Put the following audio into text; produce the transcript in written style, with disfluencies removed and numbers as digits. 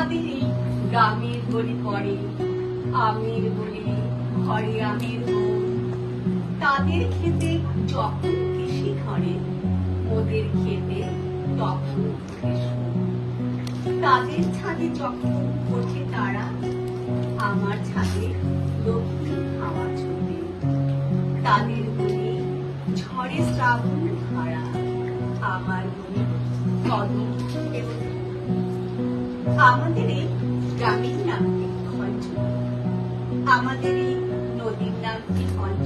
তাদেরই গ্রামের গলি পড়ে আমের বলি ঘরে আমের বন। তাদের খেতে যখন কৃষি ধরে ওদের খেতে তখন তাদের ছাদে যখন ওঠে তারা আমার ছাদে লক্ষ্মী হাওয়া ছোটে। তাদের বলি ঝড়ে শ্রাবণ ধারা আমার বলি কদম। আমাদের এই গ্রামের নাম কি খঞ্জ, আমাদের এই নদীর নাম কি খঞ্জ।